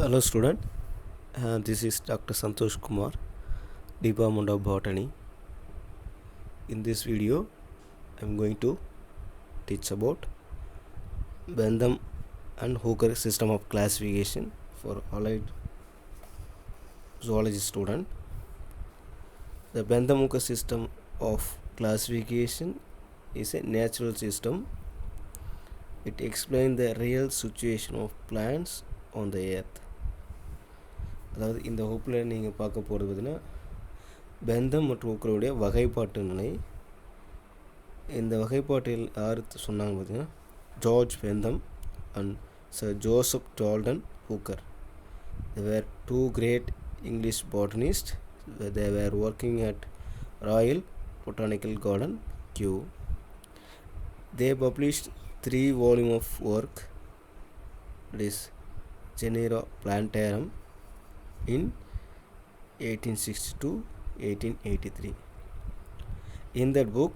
Hello student, this is Dr. Santosh Kumar, Department of Botany. In this video, I am going to teach about Bentham and Hooker system of classification for allied zoology student. The Bentham-Hooker system of classification is a natural system. It explains the real situation of plants on the earth. அதாவது இந்த வகுப்பில் நீங்கள் பார்க்க போகிறது பார்த்தீங்கன்னா Bentham மற்றும் ஹூக்கருடைய வகைப்பாட்டு நிலை. இந்த வகைப்பாட்டில் யார் சொன்னாங்க பார்த்தீங்கன்னா George Bentham and sir Joseph Jordan Hooker. They were two great English botanists. They were working at Royal Botanical Garden, Kew. They published 3 volumes of work, that is Genera Plantarum, in 1860 to 1883. In that book,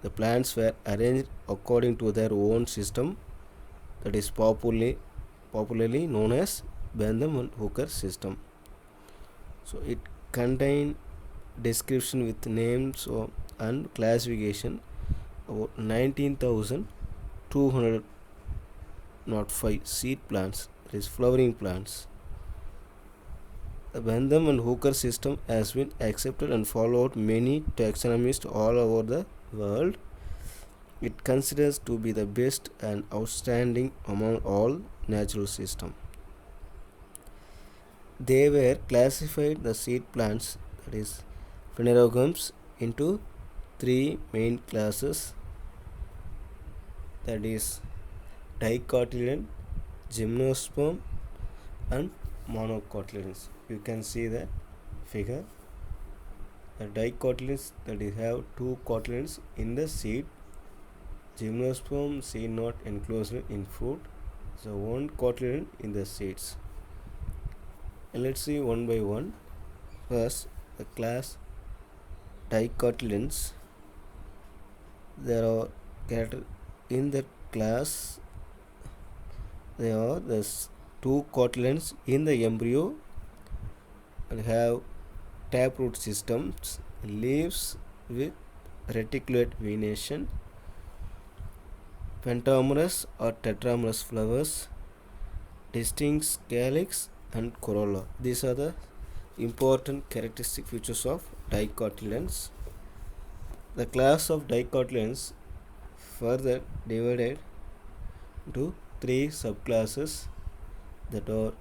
the plants were arranged according to their own system, that is popularly known as Bentham and Hooker system. So it contained description with names and classification about 19,205 seed plants, that is flowering plants. The Bentham and Hooker system has been accepted and followed many taxonomists all over the world. It considers to be the best and outstanding among all natural systems. They were classified the seed plants, that is phanerogams, into 3 main classes, that is dicotyledon, gymnosperm and monocotyledons. You can see the figure. The dicotyledons, that is have 2 cotyledons in the seed. Gymnosperm seed not enclosed in fruit, so 1 cotyledon in the seeds. Let's see one by one. First, the class dicotyledons. There are character in the class. There are the 2 cotyledons in the embryo and have taproot systems, leaves with reticulate venation, pentamerous or tetramerous flowers, distinct calyx and corolla. These are the important characteristic features of dicotyledons. The class of dicotyledons further divided into 3 subclasses, that are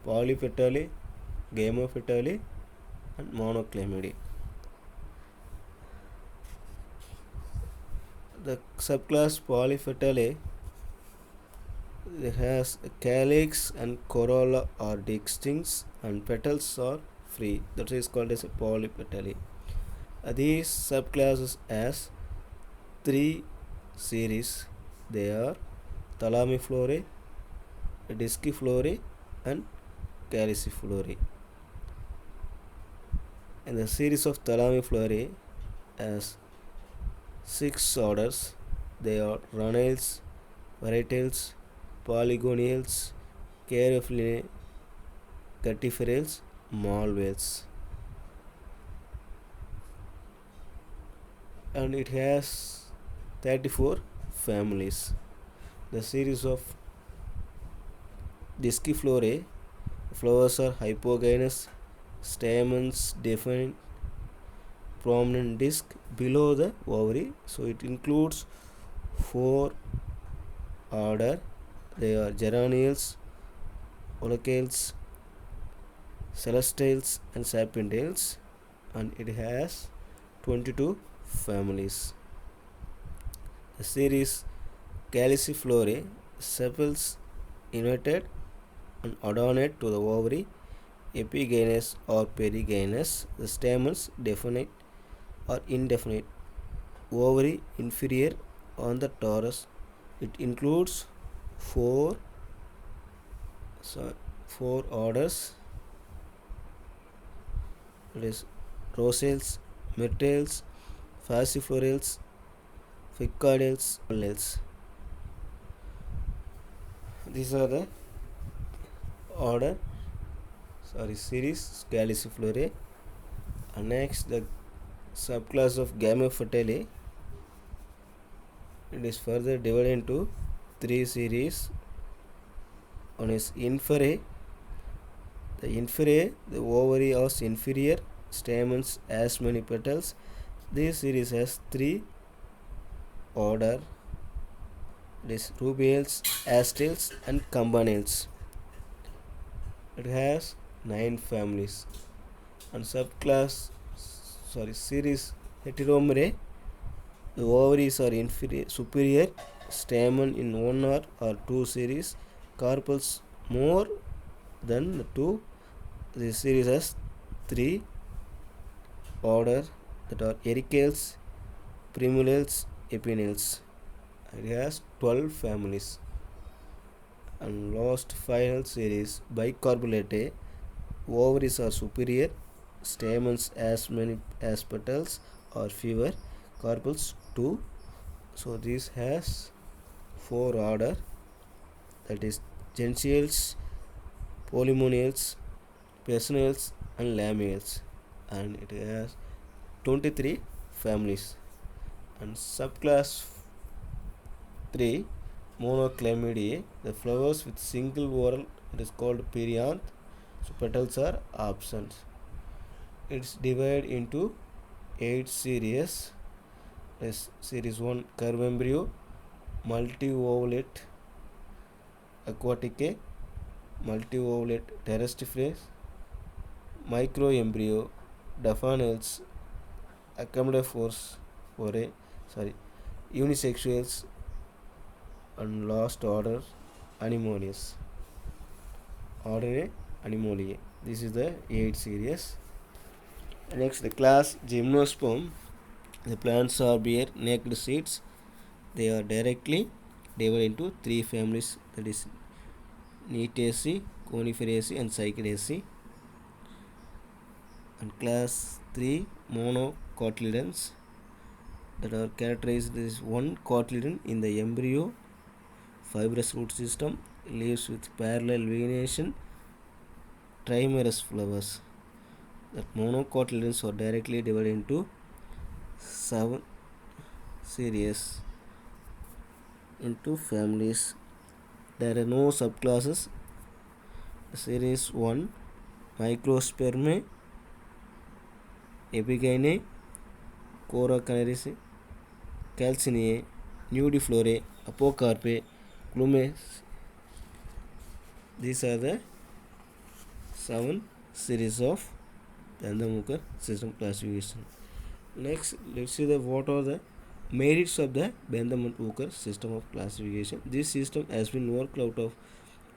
Polypetalae, Gamopetalae and Monoclamidae. The subclass Polypetalae, it has a calyx and corolla are distinct and petals are free. That is called as a Polypetalae. These subclasses has 3 series. They are Thalamiflorae, Disciflorae and Calyciflorae. In the series of Thalamiflorae has 6 orders. They are Ranales, Varietales, Polygoniales, Caryophyllae, Guttiferales, Malvates. And it has 34 families. The series of Disciflorae, flowers are hypogynous, stamens defined, prominent disc below the ovary. So it includes 4 order. They are Geranials, Olacales, Celestials and Sapindales, and it has 22 families. The series Calyciflorae, sepals inverted and adornate to the ovary, epigynous or perigynous. The stamens definite or indefinite, ovary inferior on the torus. It includes 4 orders, that is Rosales, Myrtales, Fasciflorales, Ficardales, Allels. These are the order series Galliciflorae. And next, the subclass of Gametophytae. It is further divided into three series. One is Inferae. The Inferae, the ovary has inferior, stamens as many petals. This series has three order. It is rubiales, astils, and campanils. It has 9 families. And subclass, series Heteromerae. The ovaries are inferior, superior, stamen in one or two series, carpels more than the two. This series has three order, that are ericales, primulales, epinales. It has 12 families. And last final series Bicarpellatae. Ovaries are superior, stamens as many as petals or fewer, carpels 2. So this has 4 order, that is gentiales, polymoniales, personales, and lamelles, and it has 23 families. And subclass 3 Monoclamidae, the flowers with single whorl, it is called perianth, so petals are absent. It's divided into 8 series. Series 1 curve embryo, multi-ovulate aquatic, multi-ovulate terrestriferae, microembryo, daphonales, accomodophores, unisexuals, and last order Anemones. Order Anemoliae. This is the 8 series. Next, the class Gymnosperm. The plants are bear naked seeds. They are directly divided into 3 families, that is Neetaceae, Coniferaceae, and Cycadaceae. And class 3 Monocotyledons, that are characterized as one cotyledon in the embryo, fibrous root system, leaves with parallel venetion, trimerous flowers. That monocotyledons are directly divided into 7 series into families. There are no subclasses. Series 1 Microspermae, Epigynae, Coraconereae, Calcaneae, Nudiflorae, Apocarpae, Clumes. These are the 7 series of Gandhamuka system classification. Next, let's see what are the merits of the Benthaman-Hooker system of classification. This system has been worked out of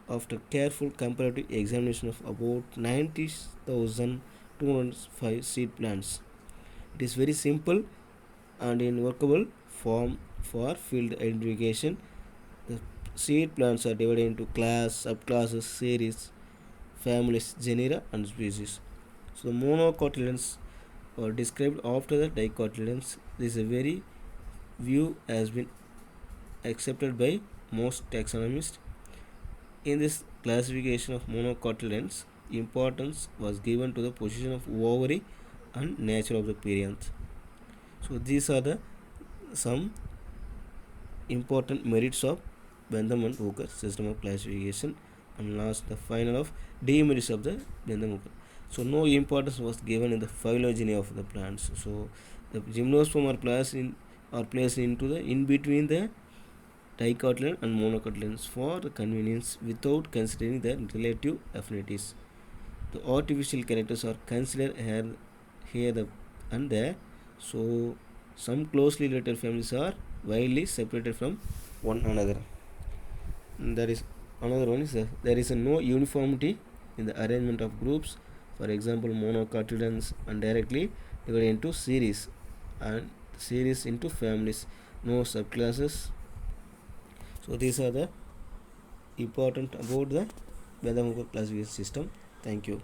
after careful comparative examination of about 90,205 seed plants. It is very simple and in workable form for field identification. The seed plants are divided into class, subclasses, series, families, genera, and species. So monocotyledons are described after the dicotyledons. This very view has been accepted by most taxonomists. In this classification of monocotyledons, importance was given to the position of ovary and nature of the perianth. So these are the some important merits of Benthaman-Hooker system of classification. And last, the final of demerits of the Benthaman-Hooker. So no importance was given in the phylogeny of the plants. So the gymnosperm are placed into the in between the dicotyledon and monocotyledons for the convenience without considering their relative affinities. The artificial characters are considered here and there. So some closely related families are widely separated from one another. And there is another one is there is no uniformity in the arrangement of groups. For example, monocotyledons are directly divided into series and series into families. No subclasses. So these are the important about the Benthaman-Hooker classification system. Thank you.